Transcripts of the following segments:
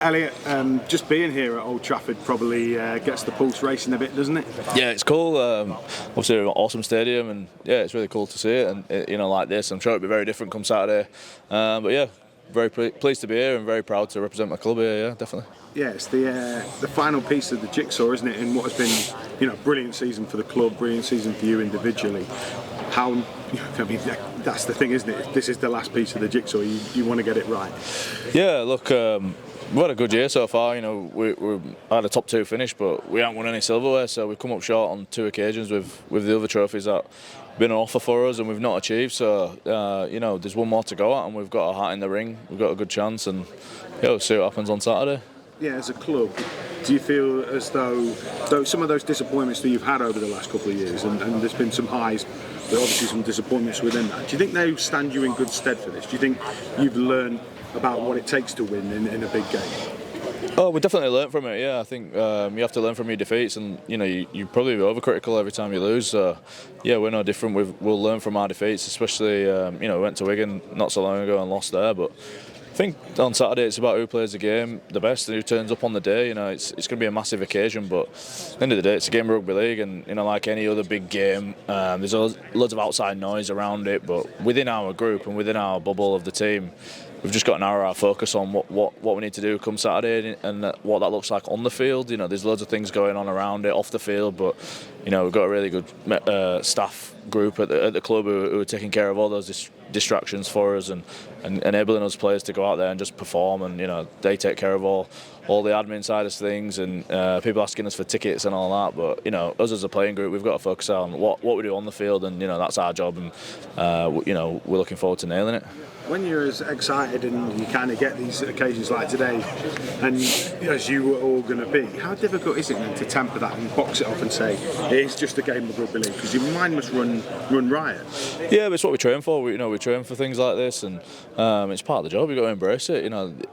Elliot, just being here at Old Trafford probably gets the pulse racing a bit, doesn't it? Yeah, it's cool. Obviously, an awesome stadium, and yeah, it's really cool to see it. And like this, I'm sure it'll be very different come Saturday. But yeah, very pleased to be here and very proud to represent my club here. Yeah, definitely. Yeah, it's the final piece of the jigsaw, isn't it? In what has been, brilliant season for the club, brilliant season for you individually. That's the thing, isn't it? This is the last piece of the jigsaw. You want to get it right. Yeah, look. We've had a good year so far. We had a top 2 finish, but we haven't won any silverware. So we've come up short on 2 occasions with the other trophies that have been on offer for us, and we've not achieved. So there's one more to go at, and we've got a hat in the ring. We've got a good chance, and we'll see what happens on Saturday. Yeah, as a club, do you feel as though some of those disappointments that you've had over the last couple of years, and there's been some highs, but obviously some disappointments within that, do you think they stand you in good stead for this? Do you think you've learned about what it takes to win in a big game? Oh, we definitely learned from it. Yeah, I think you have to learn from your defeats, and you probably be overcritical every time you lose. So yeah, we're no different. We'll learn from our defeats, especially we went to Wigan not so long ago and lost there, but I think on Saturday it's about who plays the game the best and who turns up on the day. It's going to be a massive occasion, but at the end of the day, it's a game of rugby league, and like any other big game, there's loads of outside noise around it. But within our group and within our bubble of the team, we've just got to narrow our focus on what we need to do come Saturday and what that looks like on the field. There's loads of things going on around it off the field, but we've got a really good staff group at the club who are taking care of all those distractions for us and enabling us players to go out there and just perform. And they take care of all the admin side of things, and people asking us for tickets and all that. But us as a playing group, we've got to focus on what we do on the field, and that's our job. And we're looking forward to nailing it. When you're as excited and you kind of get these occasions like today, and as you were all going to be, how difficult is it then to temper that and box it off and say it's just a game of rugby league? Because your mind must run riot. Yeah, but it's what we train for. We train for things like this, and it's part of the job. You've got to embrace it.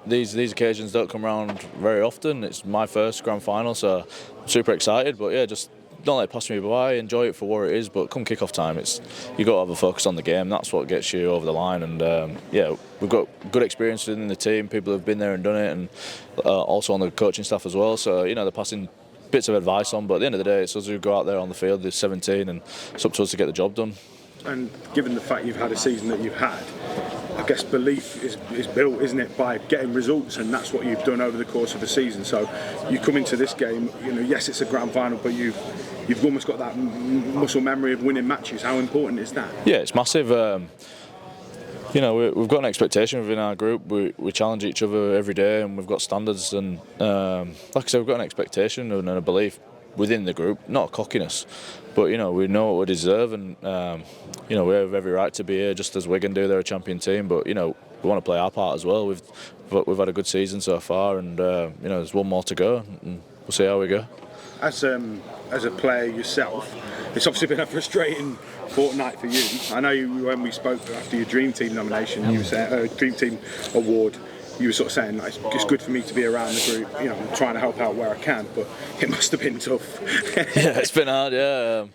These occasions don't come around very often. It's my first grand final, so I'm super excited. But yeah, just don't let it pass me by. Enjoy it for what it is, but come kick-off time, you got to have a focus on the game. That's what gets you over the line. And we've got good experience within the team. People who've been there and done it, and also on the coaching staff as well. So they're passing bits of advice on. But at the end of the day, it's us who go out there on the field. There's 17, and it's up to us to get the job done. And given the fact you've had a season that you've had, I guess belief is built, isn't it, by getting results, and that's what you've done over the course of the season. So you come into this game, yes, it's a grand final, but you've almost got that muscle memory of winning matches. How important is that? Yeah, it's massive. We've got an expectation within our group. We challenge each other every day, and we've got standards. And like I said, we've got an expectation and a belief within the group, not a cockiness, but we know what we deserve, and we have every right to be here, just as Wigan do. They're a champion team, but we want to play our part as well. We've had a good season so far, and there's one more to go, and we'll see how we go. As a player yourself, it's obviously been a frustrating fortnight for you. I know when we spoke after your Dream Team nomination, you were saying Dream Team award. You were sort of saying it's good for me to be around the group. I'm trying to help out where I can, but it must have been tough. Yeah, it's been hard. Yeah.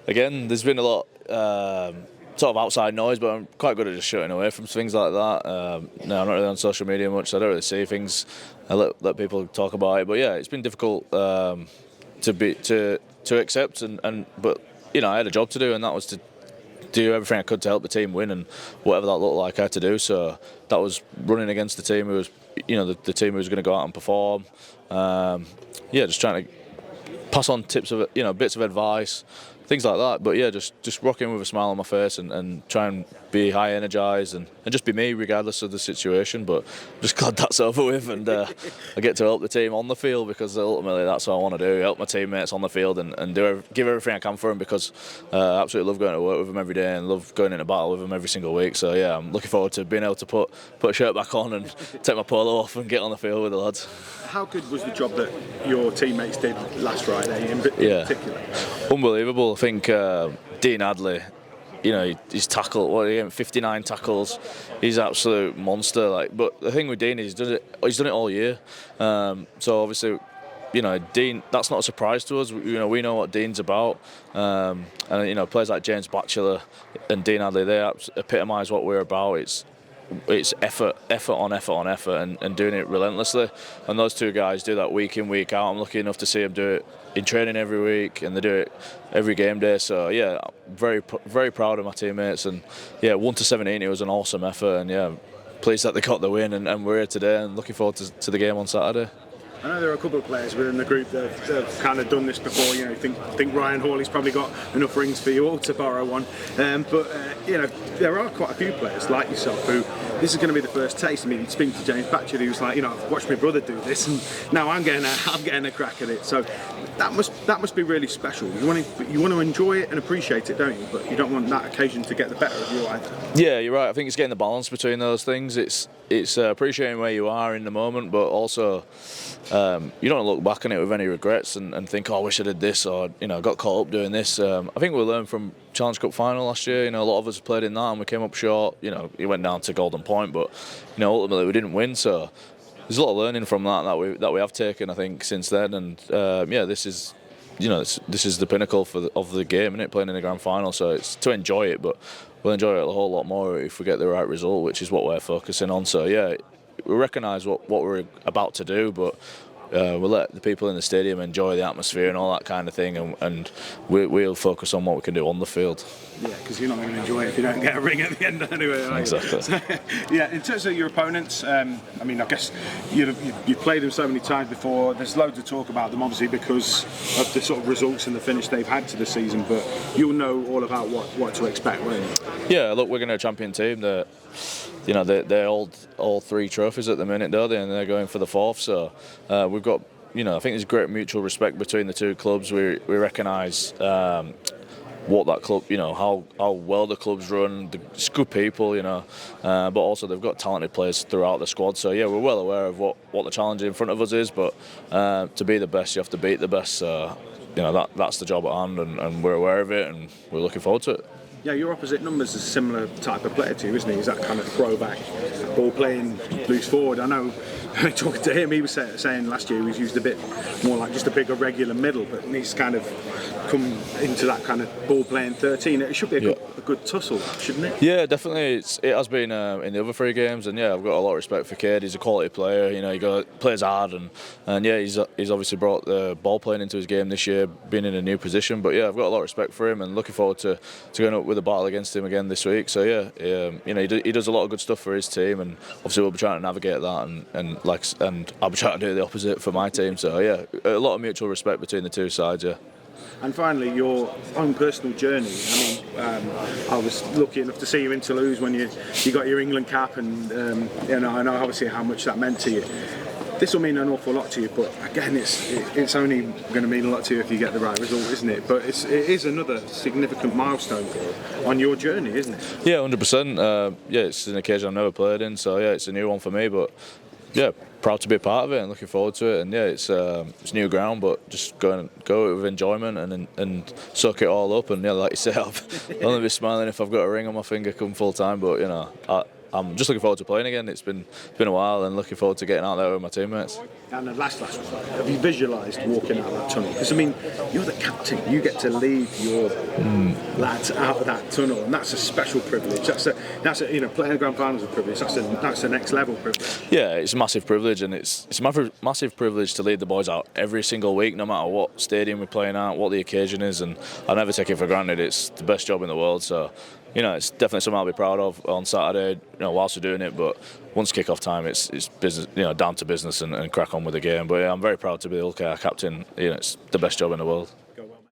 Again, there's been a lot sort of outside noise, but I'm quite good at just shutting away from things like that. No, I'm not really on social media much, so I don't really see things. I let people talk about it. But yeah, it's been difficult to accept, but I had a job to do, and that was to do everything I could to help the team win, and whatever that looked like I had to do. So that was running against the team who was the team who was going to go out and perform. Just trying to pass on tips of bits of advice, things like that. But yeah, just rocking with a smile on my face and try and be high energised and just be me regardless of the situation. But I'm just glad that's over with, and I get to help the team on the field, because ultimately that's what I want to do, help my teammates on the field and give everything I can for them, because I absolutely love going to work with them every day and love going into battle with them every single week. So yeah, I'm looking forward to being able to put a shirt back on and take my polo off and get on the field with the lads. How good was the job that your teammates did last Friday in particular? Unbelievable. I think Dean Hadley, he's tackled 59 tackles. He's an absolute monster. But the thing with Dean is he's done it all year. So obviously, Dean, that's not a surprise to us. We know what Dean's about. And players like James Batchelor and Dean Hadley, they epitomise what we're about. It's it's effort on effort, and doing it relentlessly. And those two guys do that week in, week out. I'm lucky enough to see them do it in training every week, and they do it every game day. So yeah, very proud of my teammates. And yeah, 1-17, it was an awesome effort, and yeah, pleased that they got the win, and we're here today, and looking forward to the game on Saturday. I know there are a couple of players within the group that have kind of done this before. You know, think Ryan Hawley's probably got enough rings for you all to borrow one. But you know, there are quite a few players like yourself who this is going to be the first taste. I mean, speaking to James Batchelor, he was like, you know, I've watched my brother do this, and now I'm getting a crack at it. So that must be really special. You want to enjoy it and appreciate it, don't you? But you don't want that occasion to get the better of you either. Yeah, you're right. I think it's getting the balance between those things. It's appreciating where you are in the moment, but also you don't look back on it with any regrets and think, oh, I wish I did this, or you know, got caught up doing this. I think we learned from Challenge Cup final last year. You know, a lot of us played in that and we came up short. You know, it went down to golden point, but you know, ultimately we didn't win. So there's a lot of learning from that we have taken, I think, since then. And yeah, this is. You know, this is the pinnacle of the game, isn't it? Playing in the grand final, so it's to enjoy it, but we'll enjoy it a whole lot more if we get the right result, which is what we're focusing on. So yeah, we recognise what we're about to do, but we'll let the people in the stadium enjoy the atmosphere and all that kind of thing, and we'll focus on what we can do on the field. Yeah, because you're not going to enjoy it if you don't get a ring at the end anyway. Exactly. So, yeah, in terms of your opponents, I mean, I guess you've played them so many times before. There's loads of talk about them, obviously, because of the sort of results and the finish they've had to the season. But you'll know all about what to expect, won't you? Yeah, look, we're going to a champion team that. You know, they're all three trophies at the minute, don't they? And they're going for the fourth. So we've got, you know, I think there's great mutual respect between the two clubs. We recognise what that club, you know, how well the club's run. It's good people, you know, but also they've got talented players throughout the squad. So yeah, we're well aware of what the challenge in front of us is. But to be the best, you have to beat the best. So you know, that's the job at hand, and we're aware of it, and we're looking forward to it. Yeah, your opposite number's a similar type of player to you, isn't he? He's that kind of throwback, ball playing, loose forward. I know, talking to him, he was saying last year he was used a bit more like just a bigger regular middle, but he's kind of come into that kind of ball playing 13. It should be a good tussle, shouldn't it? Yeah, definitely. It has been in the other three games, and yeah, I've got a lot of respect for Cade. He's a quality player. You know, he plays hard, and yeah, he's obviously brought the ball playing into his game this year, being in a new position. But yeah, I've got a lot of respect for him, and looking forward to going up with a battle against him again this week. So yeah, you know, he does a lot of good stuff for his team, and obviously we'll be trying to navigate that, and I'll be trying to do the opposite for my team. So yeah, a lot of mutual respect between the two sides. Yeah. And finally, your own personal journey. I mean, I was lucky enough to see you in Toulouse when you got your England cap, and you know, I know obviously how much that meant to you. This will mean an awful lot to you, but again, it's only going to mean a lot to you if you get the right result, isn't it? But it is another significant milestone on your journey, isn't it? Yeah, 100%. Yeah, it's an occasion I've never played in, so yeah, it's a new one for me. But yeah, proud to be a part of it and looking forward to it. And yeah, it's new ground, but just go with enjoyment and soak it all up. And yeah, like you say, I'll only be smiling if I've got a ring on my finger come full time. But you know, I'm just looking forward to playing again. It's been a while, and looking forward to getting out there with my teammates. And the last one, have you visualised walking out of that tunnel? Because I mean, you're the captain. You get to lead your lads out of that tunnel, and that's a special privilege. That's a you know, playing the grand finals is a privilege. That's the next level privilege. Yeah, it's a massive privilege, and it's a massive privilege to lead the boys out every single week, no matter what stadium we're playing at, what the occasion is, and I never take it for granted. It's the best job in the world, so. You know, it's definitely something I'll be proud of on Saturday, you know, whilst we're doing it. But once kick-off time, it's business, you know, down to business and crack on with the game. But yeah, I'm very proud to be the Ulster captain. You know, it's the best job in the world.